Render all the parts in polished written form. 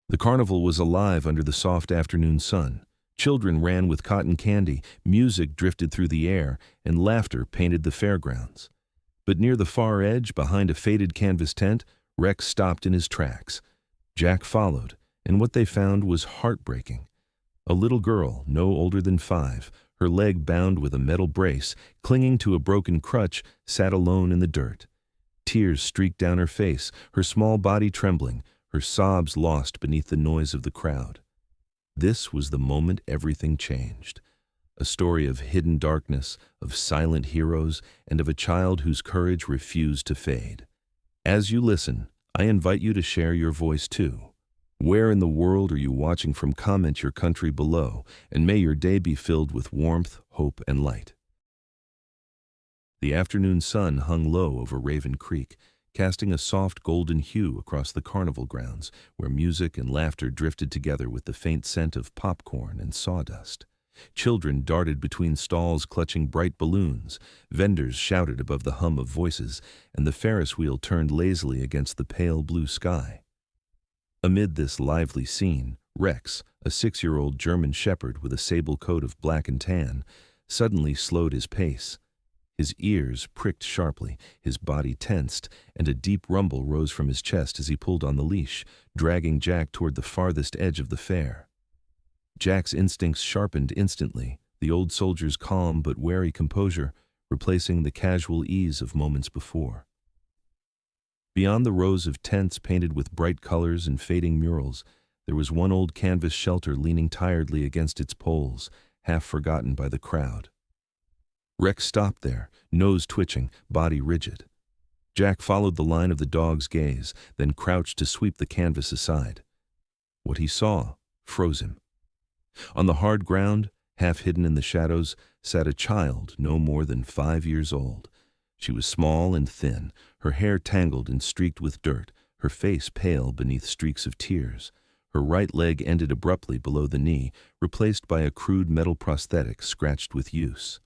The carnival was alive under the soft afternoon sun. Children ran with cotton candy, music drifted through the air, and laughter painted the fairgrounds. But near the far edge, behind a faded canvas tent, Rex stopped in his tracks. Jack followed, and what they found was heartbreaking. A little girl, no older than 5, her leg bound with a metal brace, clinging to a broken crutch, sat alone in the dirt. Tears streaked down her face, her small body trembling, her sobs lost beneath the noise of the crowd. This was the moment everything changed. A story of hidden darkness, of silent heroes, and of a child whose courage refused to fade. As you listen, I invite you to share your voice too. Where in the world are you watching from? Comment your country below, and may your day be filled with warmth, hope, and light. The afternoon sun hung low over Raven Creek, casting a soft golden hue across the carnival grounds, where music and laughter drifted together with the faint scent of popcorn and sawdust. Children darted between stalls clutching bright balloons, vendors shouted above the hum of voices, and the Ferris wheel turned lazily against the pale blue sky. Amid this lively scene, Rex, a 6-year-old German shepherd with a sable coat of black and tan, suddenly slowed his pace. His ears pricked sharply, his body tensed, and a deep rumble rose from his chest as he pulled on the leash, dragging Jack toward the farthest edge of the fair. Jack's instincts sharpened instantly, the old soldier's calm but wary composure replacing the casual ease of moments before. Beyond the rows of tents painted with bright colors and fading murals, there was one old canvas shelter leaning tiredly against its poles, half forgotten by the crowd. Rex stopped there, nose twitching, body rigid. Jack followed the line of the dog's gaze, then crouched to sweep the canvas aside. What he saw froze him. On the hard ground, half hidden in the shadows, sat a child no more than 5 years old. She was small and thin, her hair tangled and streaked with dirt, her face pale beneath streaks of tears. Her right leg ended abruptly below the knee, replaced by a crude metal prosthetic scratched with use.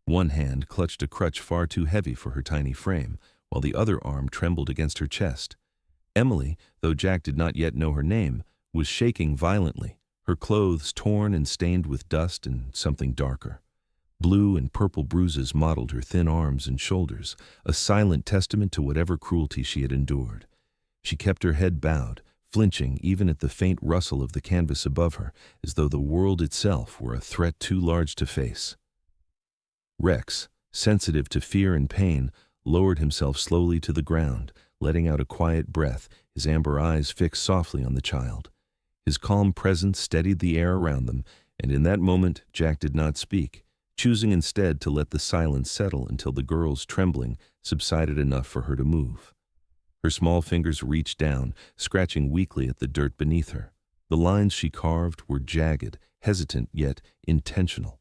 One hand clutched a crutch far too heavy for her tiny frame, while the other arm trembled against her chest. Emily, though Jack did not yet know her name, was shaking violently, her clothes torn and stained with dust and something darker. Blue and purple bruises mottled her thin arms and shoulders, a silent testament to whatever cruelty she had endured. She kept her head bowed, flinching even at the faint rustle of the canvas above her, as though the world itself were a threat too large to face. Rex, sensitive to fear and pain, lowered himself slowly to the ground, letting out a quiet breath, his amber eyes fixed softly on the child. His calm presence steadied the air around them, and in that moment Jack did not speak, choosing instead to let the silence settle until the girl's trembling subsided enough for her to move. Her small fingers reached down, scratching weakly at the dirt beneath her. The lines she carved were jagged, hesitant yet intentional.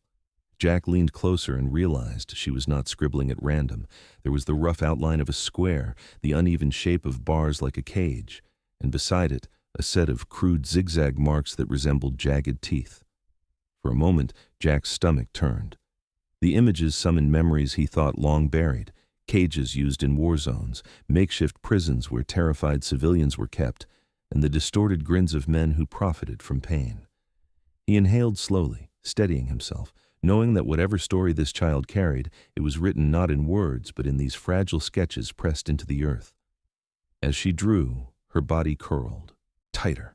Jack leaned closer and realized she was not scribbling at random. There was the rough outline of a square, the uneven shape of bars like a cage, and beside it, a set of crude zigzag marks that resembled jagged teeth. For a moment, Jack's stomach turned. The images summoned memories he thought long buried, cages used in war zones, makeshift prisons where terrified civilians were kept, and the distorted grins of men who profited from pain. He inhaled slowly, steadying himself, knowing that whatever story this child carried, it was written not in words but in these fragile sketches pressed into the earth. As she drew, her body curled, tighter,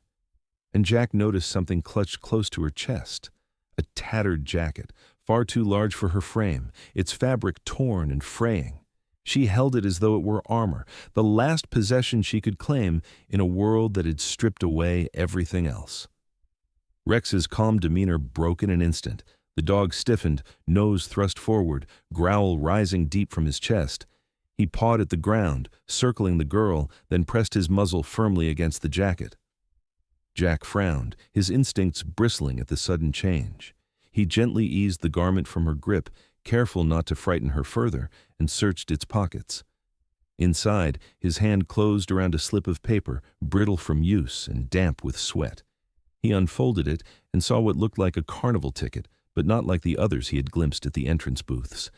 and Jack noticed something clutched close to her chest, a tattered jacket, far too large for her frame, its fabric torn and fraying. She held it as though it were armor, the last possession she could claim in a world that had stripped away everything else. Rex's calm demeanor broke in an instant. The dog stiffened, nose thrust forward, growl rising deep from his chest. He pawed at the ground, circling the girl, then pressed his muzzle firmly against the jacket. Jack frowned, his instincts bristling at the sudden change. He gently eased the garment from her grip, careful not to frighten her further, and searched its pockets. Inside, his hand closed around a slip of paper, brittle from use and damp with sweat. He unfolded it and saw what looked like a carnival ticket, but not like the others he had glimpsed at the entrance booths.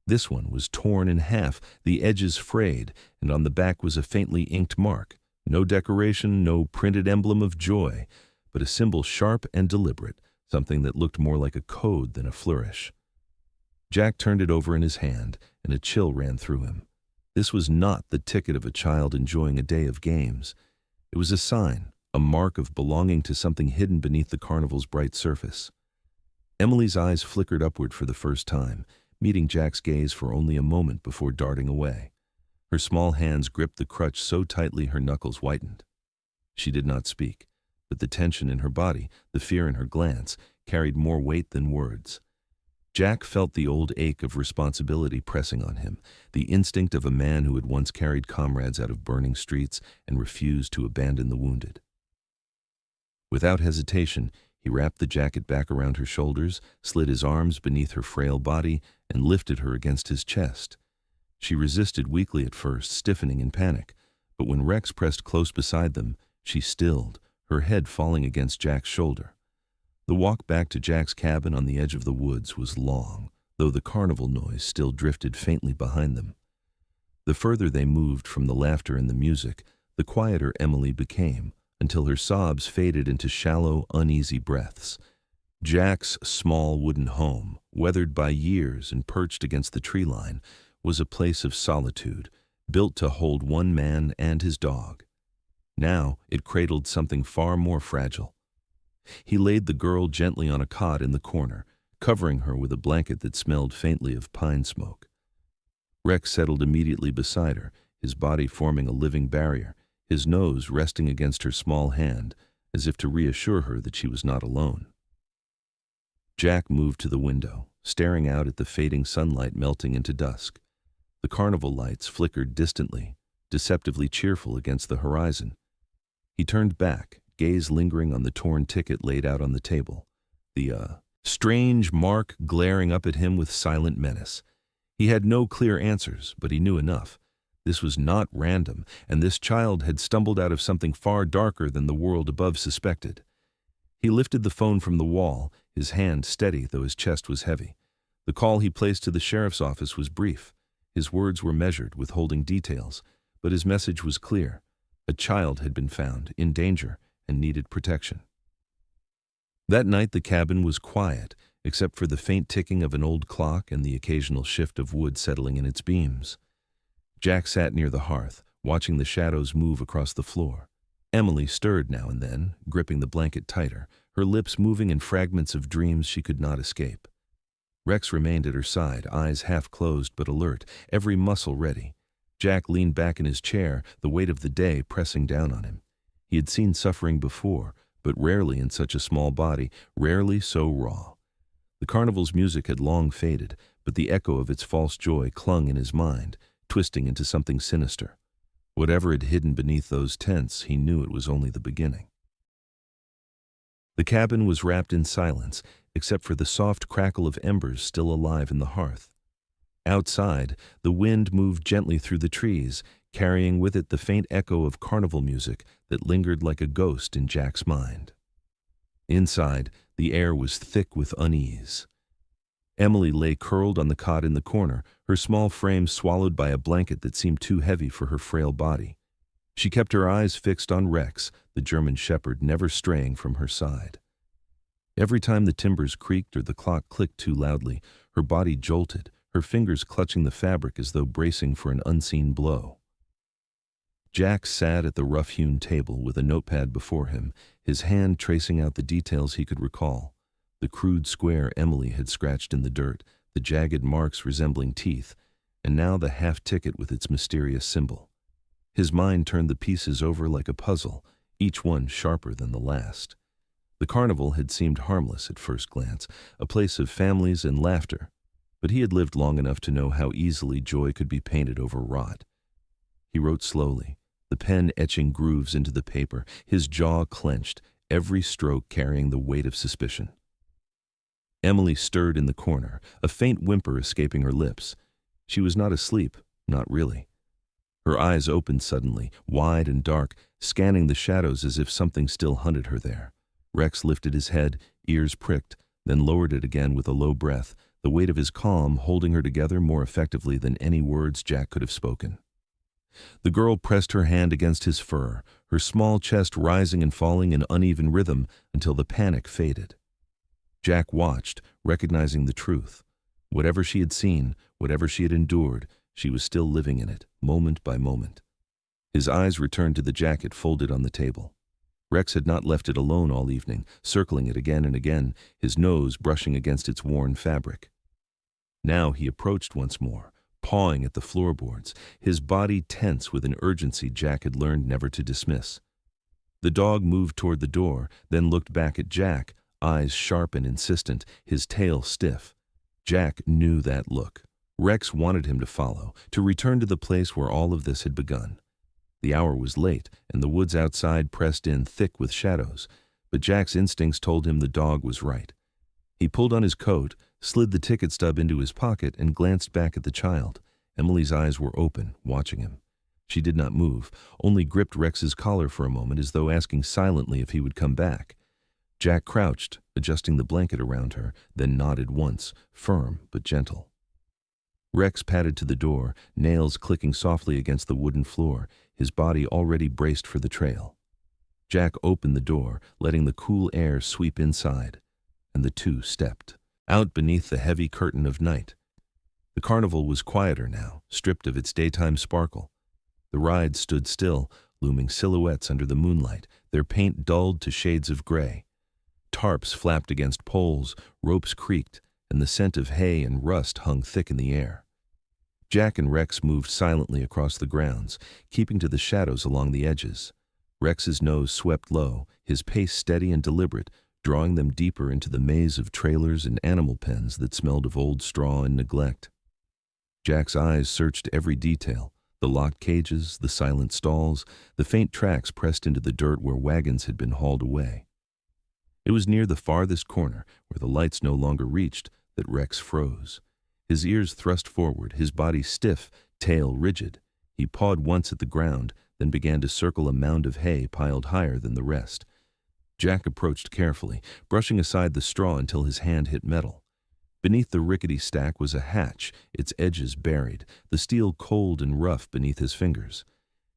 This one was torn in half, the edges frayed, and on the back was a faintly inked mark, No decoration, no printed emblem of joy, but a symbol sharp and deliberate, something that looked more like a code than a flourish. Jack turned it over in his hand, and a chill ran through him. This was not the ticket of a child enjoying a day of games. It was a sign, a mark of belonging to something hidden beneath the carnival's bright surface. Emily's eyes flickered upward for the first time, meeting Jack's gaze for only a moment before darting away. Her small hands gripped the crutch so tightly her knuckles whitened. She did not speak, but the tension in her body, the fear in her glance, carried more weight than words. Jack felt the old ache of responsibility pressing on him, the instinct of a man who had once carried comrades out of burning streets and refused to abandon the wounded. Without hesitation, he wrapped the jacket back around her shoulders, slid his arms beneath her frail body, and lifted her against his chest. She resisted weakly at first, stiffening in panic, but when Rex pressed close beside them, she stilled, her head falling against Jack's shoulder. The walk back to Jack's cabin on the edge of the woods was long, though the carnival noise still drifted faintly behind them. The further they moved from the laughter and the music, the quieter Emily became, until her sobs faded into shallow, uneasy breaths. Jack's small wooden home, weathered by years and perched against the tree line, was a place of solitude, built to hold one man and his dog. Now it cradled something far more fragile. He laid the girl gently on a cot in the corner, covering her with a blanket that smelled faintly of pine smoke. Rex settled immediately beside her, his body forming a living barrier, his nose resting against her small hand, as if to reassure her that she was not alone. Jack moved to the window, staring out at the fading sunlight melting into dusk. The carnival lights flickered distantly, deceptively cheerful against the horizon. He turned back, gaze lingering on the torn ticket laid out on the table, the strange mark glaring up at him with silent menace. He had no clear answers, but he knew enough. This was not random, and this child had stumbled out of something far darker than the world above suspected. He lifted the phone from the wall, his hand steady though his chest was heavy. The call he placed to the sheriff's office was brief. His words were measured, withholding details, but his message was clear. A child had been found, in danger, and needed protection. That night the cabin was quiet, except for the faint ticking of an old clock and the occasional shift of wood settling in its beams. Jack sat near the hearth, watching the shadows move across the floor. Emily stirred now and then, gripping the blanket tighter, her lips moving in fragments of dreams she could not escape. Rex remained at her side, eyes half closed but alert, every muscle ready. Jack leaned back in his chair, the weight of the day pressing down on him. He had seen suffering before, but rarely in such a small body, rarely so raw. The carnival's music had long faded, but the echo of its false joy clung in his mind, twisting into something sinister. Whatever had hidden beneath those tents, he knew it was only the beginning. The cabin was wrapped in silence, except for the soft crackle of embers still alive in the hearth. Outside, the wind moved gently through the trees, carrying with it the faint echo of carnival music that lingered like a ghost in Jack's mind. Inside, the air was thick with unease. Emily lay curled on the cot in the corner, her small frame swallowed by a blanket that seemed too heavy for her frail body. She kept her eyes fixed on Rex, the German shepherd, never straying from her side. Every time the timbers creaked or the clock clicked too loudly, her body jolted, her fingers clutching the fabric as though bracing for an unseen blow. Jack sat at the rough-hewn table with a notepad before him, his hand tracing out the details he could recall. The crude square Emily had scratched in the dirt, the jagged marks resembling teeth, and now the half-ticket with its mysterious symbol. His mind turned the pieces over like a puzzle, each one sharper than the last. The carnival had seemed harmless at first glance, a place of families and laughter, but he had lived long enough to know how easily joy could be painted over rot. He wrote slowly, the pen etching grooves into the paper, his jaw clenched, every stroke carrying the weight of suspicion. Emily stirred in the corner, a faint whimper escaping her lips. She was not asleep, not really. Her eyes opened suddenly, wide and dark, scanning the shadows as if something still hunted her there. Rex lifted his head, ears pricked, then lowered it again with a low breath, the weight of his calm holding her together more effectively than any words Jack could have spoken. The girl pressed her hand against his fur, her small chest rising and falling in uneven rhythm until the panic faded. Jack watched, recognizing the truth. Whatever she had seen, whatever she had endured, she was still living in it, moment by moment. His eyes returned to the jacket folded on the table. Rex had not left it alone all evening, circling it again and again, his nose brushing against its worn fabric. Now he approached once more, pawing at the floorboards, his body tense with an urgency Jack had learned never to dismiss. The dog moved toward the door, then looked back at Jack, eyes sharp and insistent, his tail stiff. Jack knew that look. Rex wanted him to follow, to return to the place where all of this had begun. The hour was late, and the woods outside pressed in thick with shadows, but Jack's instincts told him the dog was right. He pulled on his coat, slid the ticket stub into his pocket, and glanced back at the child. Emily's eyes were open, watching him. She did not move, only gripped Rex's collar for a moment as though asking silently if he would come back. Jack crouched, adjusting the blanket around her, then nodded once, firm but gentle. Rex padded to the door, nails clicking softly against the wooden floor, his body already braced for the trail. Jack opened the door, letting the cool air sweep inside, and the two stepped out beneath the heavy curtain of night. The carnival was quieter now, stripped of its daytime sparkle. The rides stood still, looming silhouettes under the moonlight, their paint dulled to shades of gray. Tarps flapped against poles, ropes creaked, and the scent of hay and rust hung thick in the air. Jack and Rex moved silently across the grounds, keeping to the shadows along the edges. Rex's nose swept low, his pace steady and deliberate, drawing them deeper into the maze of trailers and animal pens that smelled of old straw and neglect. Jack's eyes searched every detail, the locked cages, the silent stalls, the faint tracks pressed into the dirt where wagons had been hauled away. It was near the farthest corner, where the lights no longer reached, that Rex froze. His ears thrust forward, his body stiff, tail rigid. He pawed once at the ground, then began to circle a mound of hay piled higher than the rest. Jack approached carefully, brushing aside the straw until his hand hit metal. Beneath the rickety stack was a hatch, its edges buried, the steel cold and rough beneath his fingers.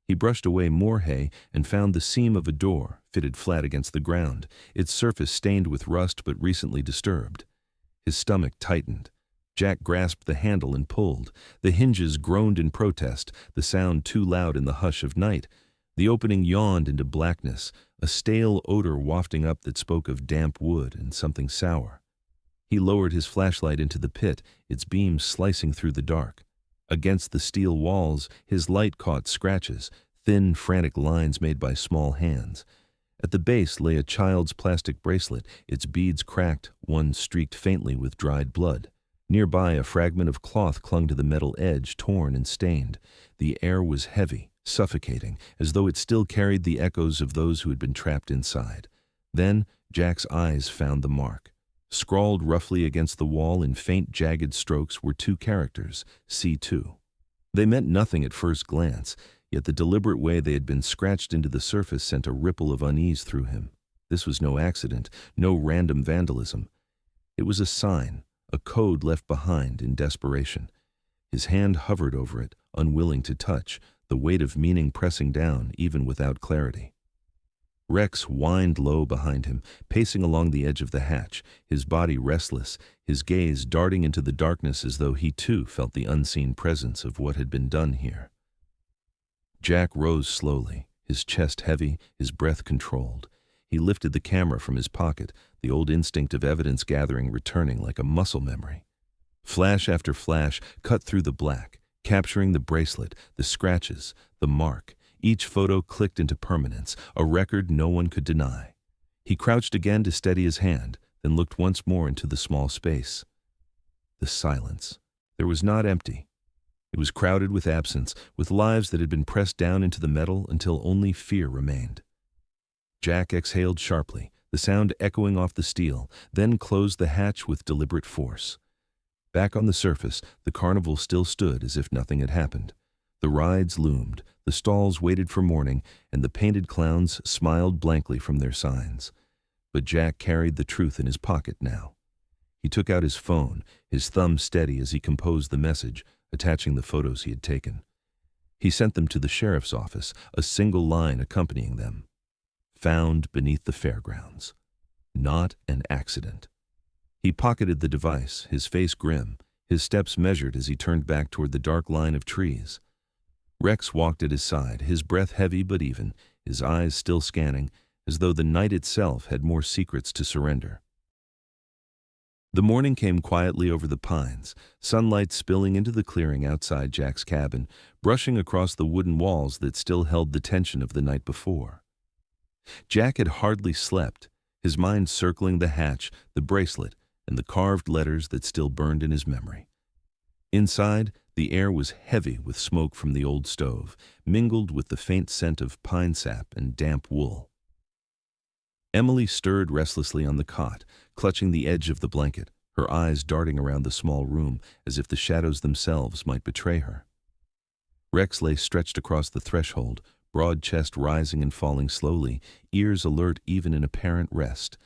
He brushed away more hay and found the seam of a door, fitted flat against the ground, its surface stained with rust but recently disturbed. His stomach tightened. Jack grasped the handle and pulled. The hinges groaned in protest, the sound too loud in the hush of night. The opening yawned into blackness, a stale odor wafting up that spoke of damp wood and something sour. He lowered his flashlight into the pit, its beams slicing through the dark. Against the steel walls, his light caught scratches, thin, frantic lines made by small hands. At the base lay a child's plastic bracelet, its beads cracked, one streaked faintly with dried blood. Nearby, a fragment of cloth clung to the metal edge, torn and stained. The air was heavy, suffocating, as though it still carried the echoes of those who had been trapped inside. Then Jack's eyes found the mark. Scrawled roughly against the wall in faint, jagged strokes were two characters, C2. They meant nothing at first glance, yet the deliberate way they had been scratched into the surface sent a ripple of unease through him. This was no accident, no random vandalism. It was a sign, a code left behind in desperation. His hand hovered over it, unwilling to touch, the weight of meaning pressing down even without clarity. Rex whined low behind him, pacing along the edge of the hatch, his body restless, his gaze darting into the darkness as though he too felt the unseen presence of what had been done here. Jack rose slowly, his chest heavy, his breath controlled. He lifted the camera from his pocket, the old instinct of evidence gathering returning like a muscle memory. Flash after flash cut through the black, capturing the bracelet, the scratches, the mark. Each photo clicked into permanence, a record no one could deny. He crouched again to steady his hand, then looked once more into the small space. The silence. There was not empty. It was crowded with absence, with lives that had been pressed down into the metal until only fear remained. Jack exhaled sharply, the sound echoing off the steel, then closed the hatch with deliberate force. Back on the surface, the carnival still stood as if nothing had happened. The rides loomed, the stalls waited for morning, and the painted clowns smiled blankly from their signs. But Jack carried the truth in his pocket now. He took out his phone, his thumb steady as he composed the message, attaching the photos he had taken. He sent them to the sheriff's office, a single line accompanying them. Found beneath the fairgrounds. Not an accident. He pocketed the device, his face grim, his steps measured as he turned back toward the dark line of trees. Rex walked at his side, his breath heavy but even, his eyes still scanning, as though the night itself had more secrets to surrender. The morning came quietly over the pines, sunlight spilling into the clearing outside Jack's cabin, brushing across the wooden walls that still held the tension of the night before. Jack had hardly slept, his mind circling the hatch, the bracelet, and the carved letters that still burned in his memory. Inside, the air was heavy with smoke from the old stove, mingled with the faint scent of pine sap and damp wool. Emily stirred restlessly on the cot, clutching the edge of the blanket, her eyes darting around the small room as if the shadows themselves might betray her. Rex lay stretched across the threshold, broad chest rising and falling slowly, ears alert even in apparent rest.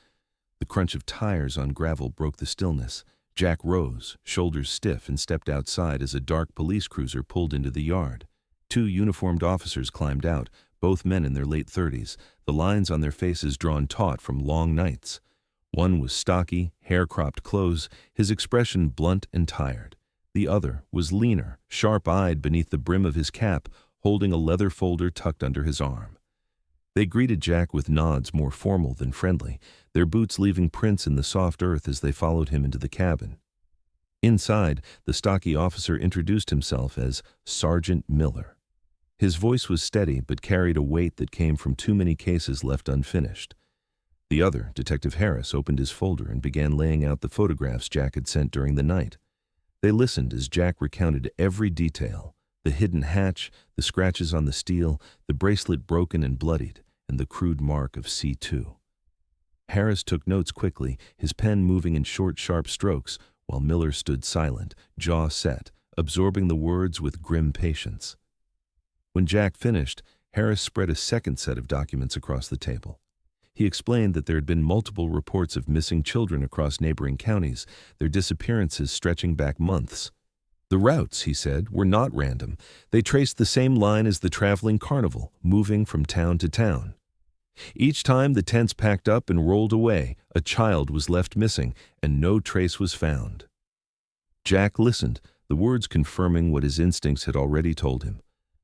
The crunch of tires on gravel broke the stillness. Jack rose, shoulders stiff, and stepped outside as a dark police cruiser pulled into the yard. Two uniformed officers climbed out, both men in their late 30s, the lines on their faces drawn taut from long nights. One was stocky, hair-cropped clothes, his expression blunt and tired. The other was leaner, sharp-eyed beneath the brim of his cap, holding a leather folder tucked under his arm. They greeted Jack with nods more formal than friendly, their boots leaving prints in the soft earth as they followed him into the cabin. Inside, the stocky officer introduced himself as Sergeant Miller. His voice was steady but carried a weight that came from too many cases left unfinished. The other, Detective Harris, opened his folder and began laying out the photographs Jack had sent during the night. They listened as Jack recounted every detail: the hidden hatch, the scratches on the steel, the bracelet broken and bloodied, and the crude mark of C2. Harris took notes quickly, his pen moving in short, sharp strokes, while Miller stood silent, jaw set, absorbing the words with grim patience. When Jack finished, Harris spread a second set of documents across the table. He explained that there had been multiple reports of missing children across neighboring counties, their disappearances stretching back months. The routes, he said, were not random. They traced the same line as the traveling carnival, moving from town to town. Each time the tents packed up and rolled away, a child was left missing, and no trace was found. Jack listened, the words confirming what his instincts had already told him,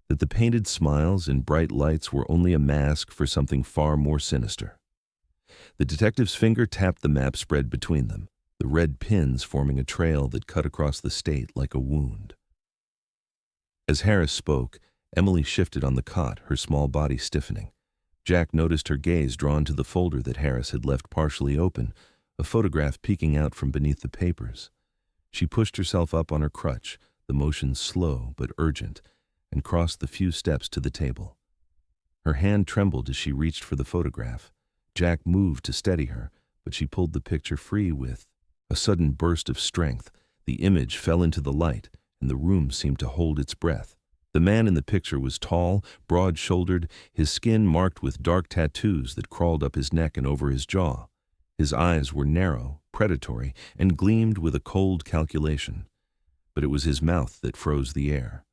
that the painted smiles and bright lights were only a mask for something far more sinister. The detective's finger tapped the map spread between them, the red pins forming a trail that cut across the state like a wound. As Harris spoke, Emily shifted on the cot, her small body stiffening. Jack noticed her gaze drawn to the folder that Harris had left partially open, a photograph peeking out from beneath the papers. She pushed herself up on her crutch, the motion slow but urgent, and crossed the few steps to the table. Her hand trembled as she reached for the photograph. Jack moved to steady her, but she pulled the picture free with a sudden burst of strength. The image fell into the light, and the room seemed to hold its breath. The man in the picture was tall, broad-shouldered, his skin marked with dark tattoos that crawled up his neck and over his jaw. His eyes were narrow, predatory, and gleamed with a cold calculation. But it was his mouth that froze the air.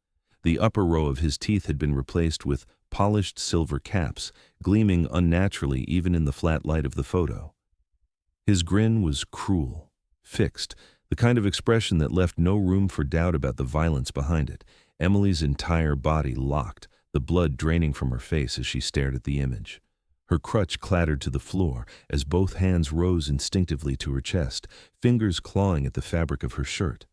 The upper row of his teeth had been replaced with polished silver caps, gleaming unnaturally even in the flat light of the photo. His grin was cruel, fixed, the kind of expression that left no room for doubt about the violence behind it. Emily's entire body locked, the blood draining from her face as she stared at the image. Her crutch clattered to the floor as both hands rose instinctively to her chest, fingers clawing at the fabric of her shirt.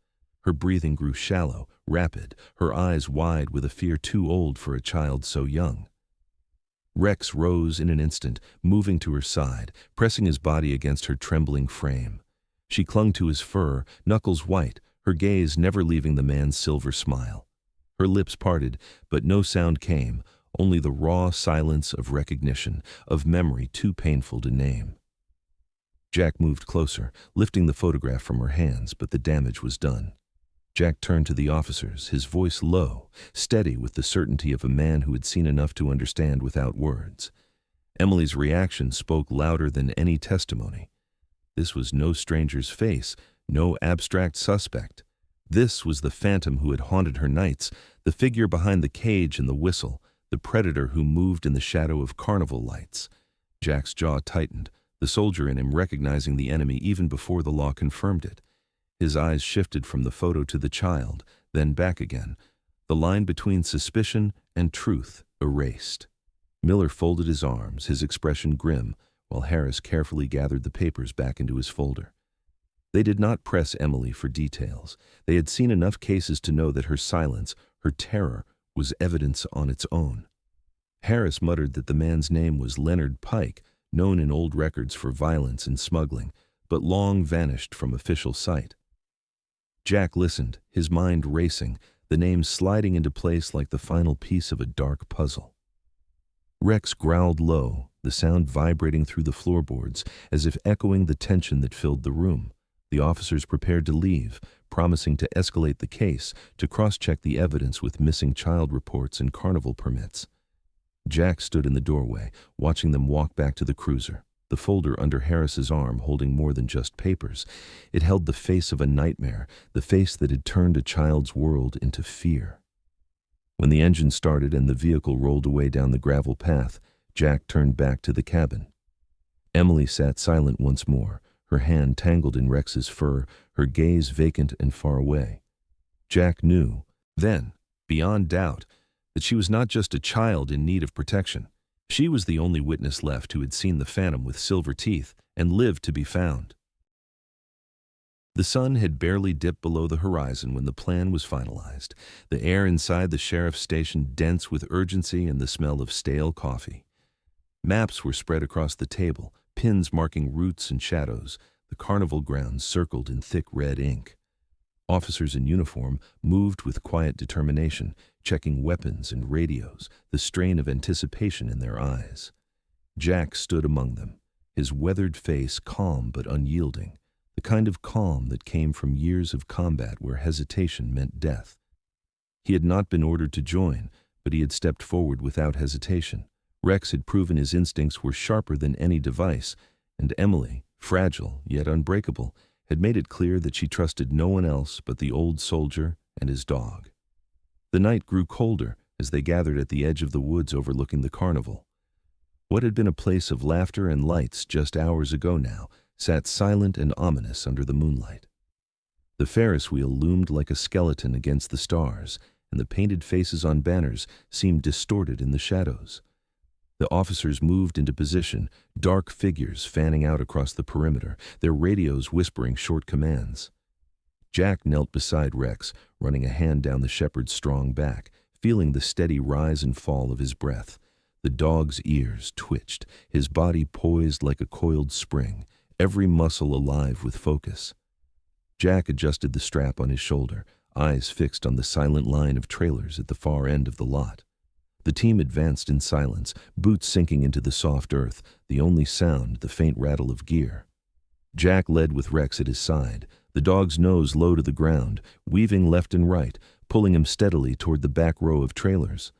Her breathing grew shallow, rapid, her eyes wide with a fear too old for a child so young. Rex rose in an instant, moving to her side, pressing his body against her trembling frame. She clung to his fur, knuckles white, her gaze never leaving the man's silver smile. Her lips parted, but no sound came, only the raw silence of recognition, of memory too painful to name. Jack moved closer, lifting the photograph from her hands, but the damage was done. Jack turned to the officers, his voice low, steady with the certainty of a man who had seen enough to understand without words. Emily's reaction spoke louder than any testimony. This was no stranger's face, no abstract suspect. This was the phantom who had haunted her nights, the figure behind the cage and the whistle, the predator who moved in the shadow of carnival lights. Jack's jaw tightened, the soldier in him recognizing the enemy even before the law confirmed it. His eyes shifted from the photo to the child, then back again, the line between suspicion and truth erased. Miller folded his arms, his expression grim, while Harris carefully gathered the papers back into his folder. They did not press Emily for details. They had seen enough cases to know that her silence, her terror, was evidence on its own. Harris muttered that the man's name was Leonard Pike, known in old records for violence and smuggling, but long vanished from official sight. Jack listened, his mind racing, the name sliding into place like the final piece of a dark puzzle. Rex growled low, the sound vibrating through the floorboards, as if echoing the tension that filled the room. The officers prepared to leave, promising to escalate the case, to cross-check the evidence with missing child reports and carnival permits. Jack stood in the doorway, watching them walk back to the cruiser, the folder under Harris's arm holding more than just papers. It held the face of a nightmare, the face that had turned a child's world into fear. When the engine started and the vehicle rolled away down the gravel path, Jack turned back to the cabin. Emily sat silent once more, her hand tangled in Rex's fur, her gaze vacant and far away. Jack knew, then, beyond doubt, that she was not just a child in need of protection. She was the only witness left who had seen the phantom with silver teeth and lived to be found. The sun had barely dipped below the horizon when the plan was finalized, the air inside the sheriff's station dense with urgency and the smell of stale coffee. Maps were spread across the table, pins marking routes and shadows, the carnival grounds circled in thick red ink. Officers in uniform moved with quiet determination, checking weapons and radios, the strain of anticipation in their eyes. Jack stood among them, his weathered face calm but unyielding, the kind of calm that came from years of combat where hesitation meant death. He had not been ordered to join, but he had stepped forward without hesitation. Rex had proven his instincts were sharper than any device, and Emily, fragile yet unbreakable, had made it clear that she trusted no one else but the old soldier and his dog. The night grew colder as they gathered at the edge of the woods overlooking the carnival. What had been a place of laughter and lights just hours ago now sat silent and ominous under the moonlight. The Ferris wheel loomed like a skeleton against the stars, and the painted faces on banners seemed distorted in the shadows. The officers moved into position, dark figures fanning out across the perimeter, their radios whispering short commands. Jack knelt beside Rex, running a hand down the shepherd's strong back, feeling the steady rise and fall of his breath. The dog's ears twitched, his body poised like a coiled spring, every muscle alive with focus. Jack adjusted the strap on his shoulder, eyes fixed on the silent line of trailers at the far end of the lot. The team advanced in silence, boots sinking into the soft earth, the only sound the faint rattle of gear. Jack led with Rex at his side, the dog's nose low to the ground, weaving left and right, pulling him steadily toward the back row of trailers.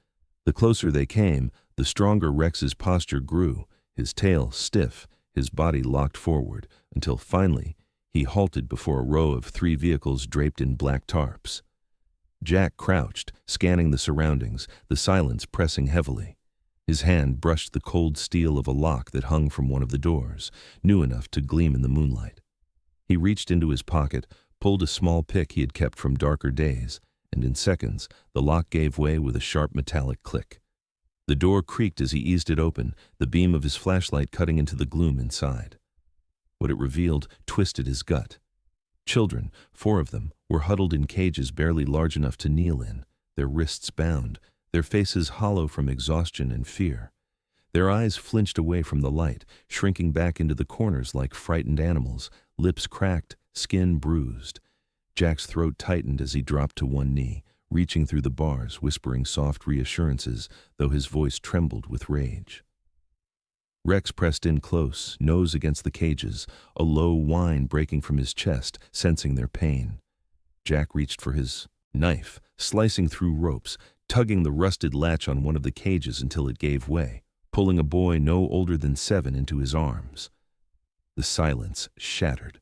The closer they came, the stronger Rex's posture grew, his tail stiff, his body locked forward, until finally he halted before a row of 3 vehicles draped in black tarps. Jack crouched, scanning the surroundings, the silence pressing heavily. His hand brushed the cold steel of a lock that hung from one of the doors, new enough to gleam in the moonlight. He reached into his pocket, pulled a small pick he had kept from darker days, and in seconds, the lock gave way with a sharp metallic click. The door creaked as he eased it open, the beam of his flashlight cutting into the gloom inside. What it revealed twisted his gut. Children, 4 of them, were huddled in cages barely large enough to kneel in, their wrists bound, their faces hollow from exhaustion and fear. Their eyes flinched away from the light, shrinking back into the corners like frightened animals, lips cracked, skin bruised. Jack's throat tightened as he dropped to one knee, reaching through the bars, whispering soft reassurances, though his voice trembled with rage. Rex pressed in close, nose against the cages, a low whine breaking from his chest, sensing their pain. Jack reached for his knife, slicing through ropes, tugging the rusted latch on one of the cages until it gave way, pulling a boy no older than 7 into his arms. The silence shattered.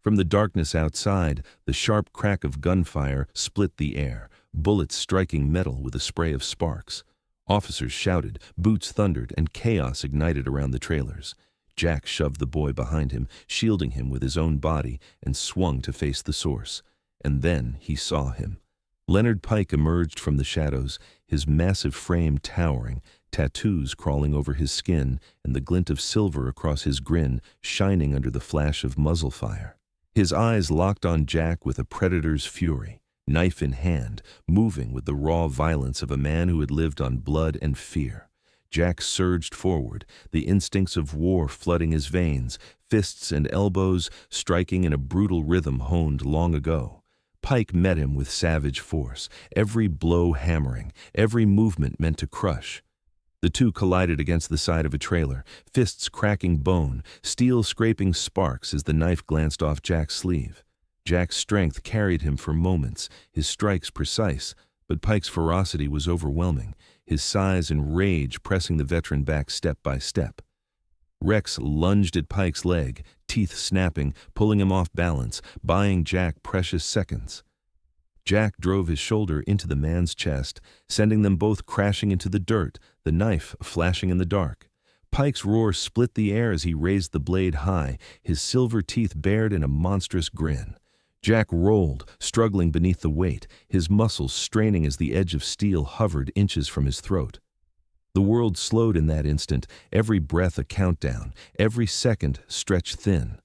From the darkness outside, the sharp crack of gunfire split the air, bullets striking metal with a spray of sparks. Officers shouted, boots thundered, and chaos ignited around the trailers. Jack shoved the boy behind him, shielding him with his own body, and swung to face the source. And then he saw him. Leonard Pike emerged from the shadows, his massive frame towering, tattoos crawling over his skin, and the glint of silver across his grin shining under the flash of muzzle fire. His eyes locked on Jack with a predator's fury, knife in hand, moving with the raw violence of a man who had lived on blood and fear. Jack surged forward, the instincts of war flooding his veins, fists and elbows striking in a brutal rhythm honed long ago. Pike met him with savage force, every blow hammering, every movement meant to crush. The two collided against the side of a trailer, fists cracking bone, steel scraping sparks as the knife glanced off Jack's sleeve. Jack's strength carried him for moments, his strikes precise, but Pike's ferocity was overwhelming, his size and rage pressing the veteran back step by step. Rex lunged at Pike's leg, teeth snapping, pulling him off balance, buying Jack precious seconds. Jack drove his shoulder into the man's chest, sending them both crashing into the dirt, the knife flashing in the dark. Pike's roar split the air as he raised the blade high, his silver teeth bared in a monstrous grin. Jack rolled, struggling beneath the weight, his muscles straining as the edge of steel hovered inches from his throat. The world slowed in that instant, every breath a countdown, every second stretched thin.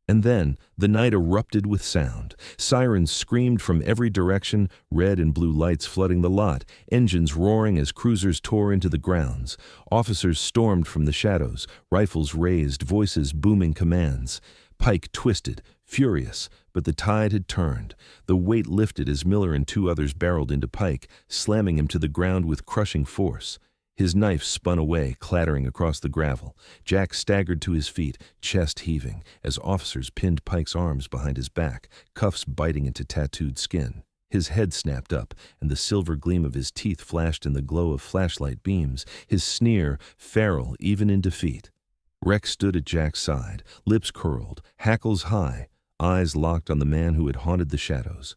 And then the night erupted with sound. Sirens screamed from every direction, red and blue lights flooding the lot, engines roaring as cruisers tore into the grounds. Officers stormed from the shadows, rifles raised, voices booming commands. Pike twisted, furious, but the tide had turned. The weight lifted as Miller and two others barreled into Pike, slamming him to the ground with crushing force. His knife spun away, clattering across the gravel. Jack staggered to his feet, chest heaving, as officers pinned Pike's arms behind his back, cuffs biting into tattooed skin. His head snapped up, and the silver gleam of his teeth flashed in the glow of flashlight beams, his sneer feral even in defeat. Rex stood at Jack's side, lips curled, hackles high, eyes locked on the man who had haunted the shadows.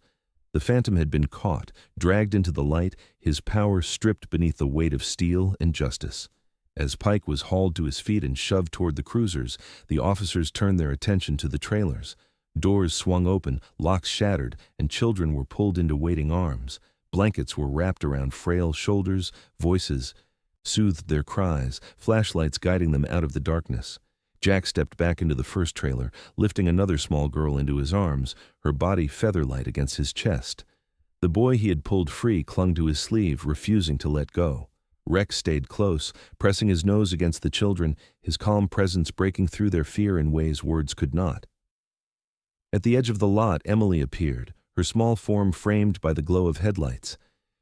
The phantom had been caught, dragged into the light, his power stripped beneath the weight of steel and justice. As Pike was hauled to his feet and shoved toward the cruisers, the officers turned their attention to the trailers. Doors swung open, locks shattered, and children were pulled into waiting arms. Blankets were wrapped around frail shoulders, voices soothed their cries, flashlights guiding them out of the darkness. Jack stepped back into the first trailer, lifting another small girl into his arms, her body feather-light against his chest. The boy he had pulled free clung to his sleeve, refusing to let go. Rex stayed close, pressing his nose against the children, his calm presence breaking through their fear in ways words could not. At the edge of the lot, Emily appeared, her small form framed by the glow of headlights.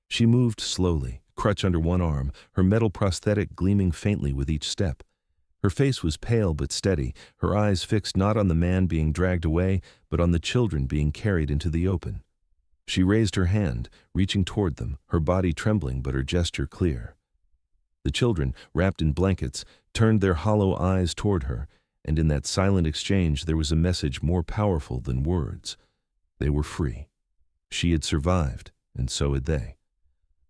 She moved slowly, crutch under one arm, her metal prosthetic gleaming faintly with each step. Her face was pale but steady, her eyes fixed not on the man being dragged away, but on the children being carried into the open. She raised her hand, reaching toward them, her body trembling but her gesture clear. The children, wrapped in blankets, turned their hollow eyes toward her, and in that silent exchange there was a message more powerful than words. They were free. She had survived, and so had they.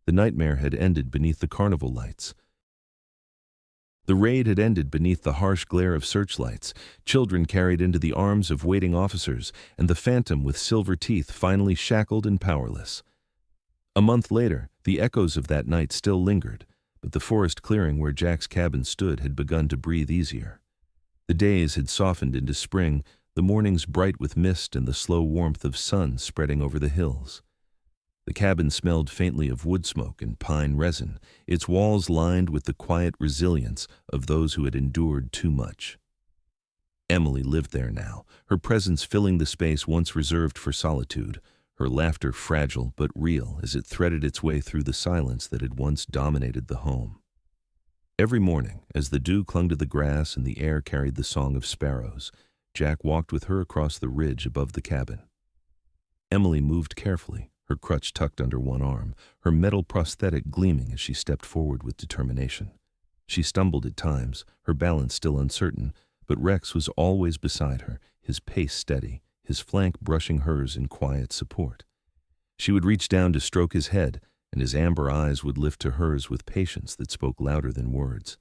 The nightmare had ended beneath the carnival lights. The raid had ended beneath the harsh glare of searchlights, children carried into the arms of waiting officers, and the phantom with silver teeth finally shackled and powerless. A month later, the echoes of that night still lingered, but the forest clearing where Jack's cabin stood had begun to breathe easier. The days had softened into spring, the mornings bright with mist and the slow warmth of sun spreading over the hills. The cabin smelled faintly of wood smoke and pine resin, its walls lined with the quiet resilience of those who had endured too much. Emily lived there now, her presence filling the space once reserved for solitude, her laughter fragile but real as it threaded its way through the silence that had once dominated the home. Every morning, as the dew clung to the grass and the air carried the song of sparrows, Jack walked with her across the ridge above the cabin. Emily moved carefully, her crutch tucked under one arm, her metal prosthetic gleaming as she stepped forward with determination. She stumbled at times, her balance still uncertain, but Rex was always beside her, his pace steady, his flank brushing hers in quiet support. She would reach down to stroke his head, and his amber eyes would lift to hers with patience that spoke louder than words.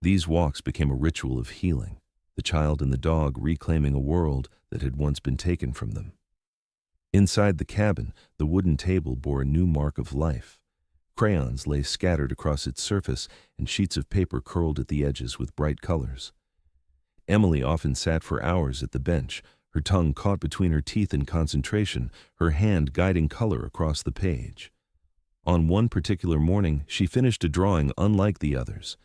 These walks became a ritual of healing, the child and the dog reclaiming a world that had once been taken from them. Inside the cabin, the wooden table bore a new mark of life. Crayons lay scattered across its surface, and sheets of paper curled at the edges with bright colors. Emily often sat for hours at the bench, her tongue caught between her teeth in concentration, her hand guiding color across the page. On one particular morning, she finished a drawing unlike the others.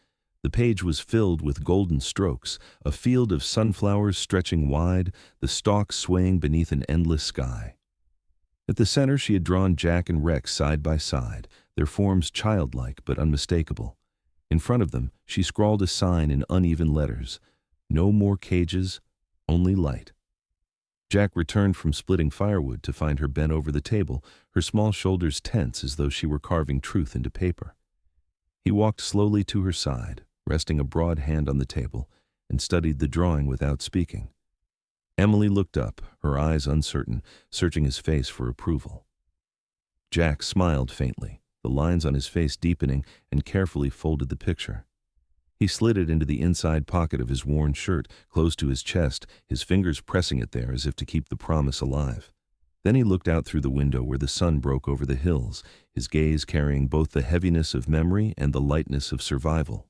The page was filled with golden strokes, a field of sunflowers stretching wide, the stalks swaying beneath an endless sky. At the center, she had drawn Jack and Rex side by side, their forms childlike but unmistakable. In front of them, she scrawled a sign in uneven letters: "No more cages, only light." Jack returned from splitting firewood to find her bent over the table, her small shoulders tense as though she were carving truth into paper. He walked slowly to her side, resting a broad hand on the table, and studied the drawing without speaking. Emily looked up, her eyes uncertain, searching his face for approval. Jack smiled faintly, the lines on his face deepening, and carefully folded the picture. He slid it into the inside pocket of his worn shirt, close to his chest, his fingers pressing it there as if to keep the promise alive. Then he looked out through the window where the sun broke over the hills, his gaze carrying both the heaviness of memory and the lightness of survival.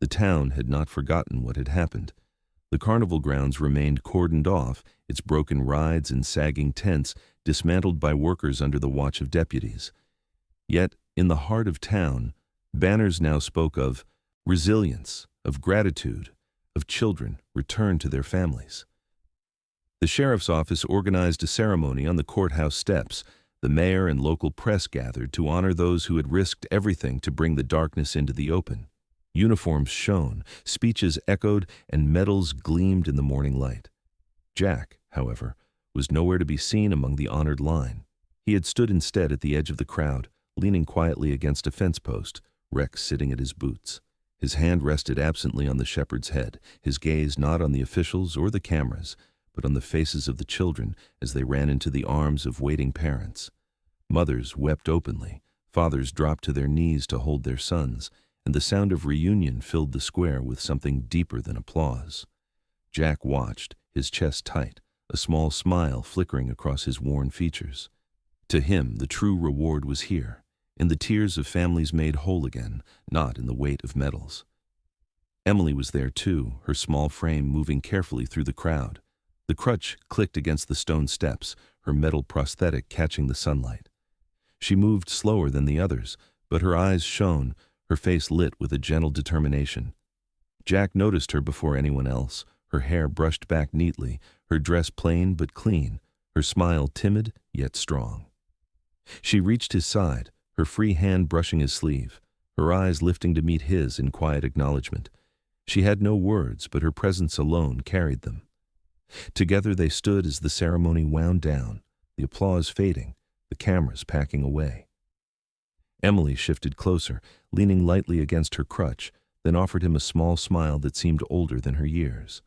The town had not forgotten what had happened. The carnival grounds remained cordoned off, its broken rides and sagging tents dismantled by workers under the watch of deputies. Yet, in the heart of town, banners now spoke of resilience, of gratitude, of children returned to their families. The sheriff's office organized a ceremony on the courthouse steps. The mayor and local press gathered to honor those who had risked everything to bring the darkness into the open. Uniforms shone, speeches echoed, and medals gleamed in the morning light. Jack, however, was nowhere to be seen among the honored line. He had stood instead at the edge of the crowd, leaning quietly against a fence post, Rex sitting at his boots. His hand rested absently on the shepherd's head, his gaze not on the officials or the cameras, but on the faces of the children as they ran into the arms of waiting parents. Mothers wept openly, fathers dropped to their knees to hold their sons, and the sound of reunion filled the square with something deeper than applause. Jack watched, his chest tight, a small smile flickering across his worn features. To him, the true reward was here, in the tears of families made whole again, not in the weight of medals. Emily was there too, her small frame moving carefully through the crowd. The crutch clicked against the stone steps, her metal prosthetic catching the sunlight. She moved slower than the others, but her eyes shone, her face lit with a gentle determination. Jack noticed her before anyone else, her hair brushed back neatly, her dress plain but clean, her smile timid yet strong. She reached his side, her free hand brushing his sleeve, her eyes lifting to meet his in quiet acknowledgement. She had no words, but her presence alone carried them. Together they stood as the ceremony wound down, the applause fading, the cameras packing away. Emily shifted closer, leaning lightly against her crutch, then offered him a small smile that seemed older than her years.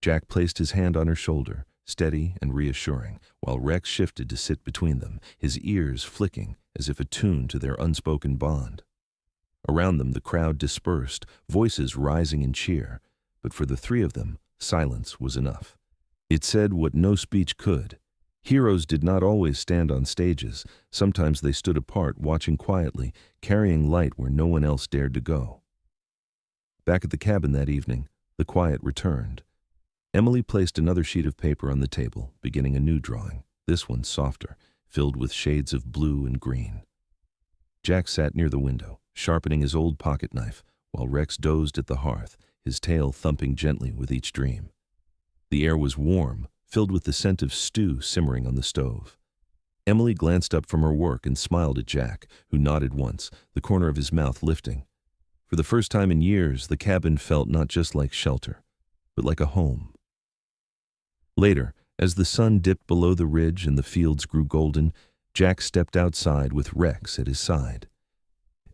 Jack placed his hand on her shoulder, steady and reassuring, while Rex shifted to sit between them, his ears flicking as if attuned to their unspoken bond. Around them the crowd dispersed, voices rising in cheer, but for the three of them, silence was enough. It said what no speech could. Heroes did not always stand on stages. Sometimes they stood apart, watching quietly, carrying light where no one else dared to go. Back at the cabin that evening, the quiet returned. Emily placed another sheet of paper on the table, beginning a new drawing, this one softer, filled with shades of blue and green. Jack sat near the window, sharpening his old pocket knife, while Rex dozed at the hearth, his tail thumping gently with each dream. The air was warm, filled with the scent of stew simmering on the stove. Emily glanced up from her work and smiled at Jack, who nodded once, the corner of his mouth lifting. For the first time in years, the cabin felt not just like shelter, but like a home. Later, as the sun dipped below the ridge and the fields grew golden, Jack stepped outside with Rex at his side.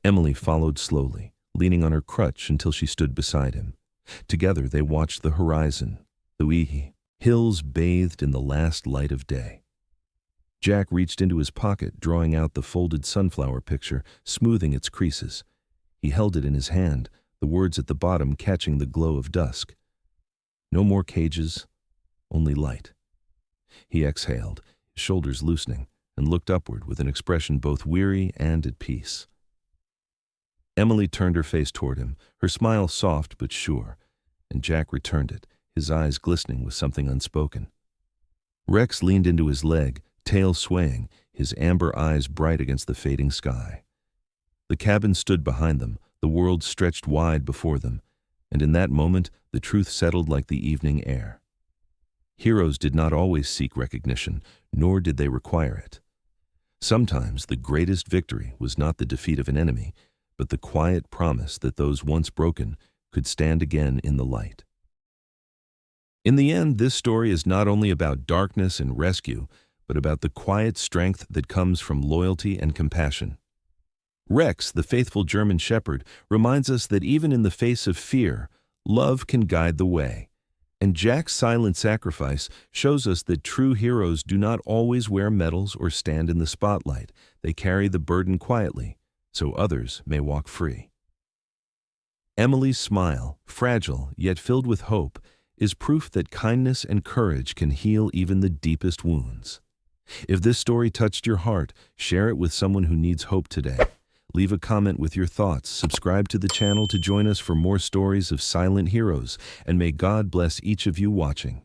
Emily followed slowly, leaning on her crutch until she stood beside him. Together they watched the horizon, the Uihi, hills bathed in the last light of day. Jack reached into his pocket, drawing out the folded sunflower picture, smoothing its creases. He held it in his hand, the words at the bottom catching the glow of dusk. No more cages, only light. He exhaled, his shoulders loosening, and looked upward with an expression both weary and at peace. Emily turned her face toward him, her smile soft but sure, and Jack returned it, his eyes glistening with something unspoken. Rex leaned into his leg, tail swaying, his amber eyes bright against the fading sky. The cabin stood behind them, the world stretched wide before them, and in that moment the truth settled like the evening air. Heroes did not always seek recognition, nor did they require it. Sometimes the greatest victory was not the defeat of an enemy, but the quiet promise that those once broken could stand again in the light. In the end, this story is not only about darkness and rescue, but about the quiet strength that comes from loyalty and compassion. Rex, the faithful German shepherd, reminds us that even in the face of fear, love can guide the way. And Jack's silent sacrifice shows us that true heroes do not always wear medals or stand in the spotlight. They carry the burden quietly, so others may walk free. Emily's smile, fragile yet filled with hope, is proof that kindness and courage can heal even the deepest wounds. If this story touched your heart, share it with someone who needs hope today. Leave a comment with your thoughts, subscribe to the channel to join us for more stories of silent heroes, and may God bless each of you watching.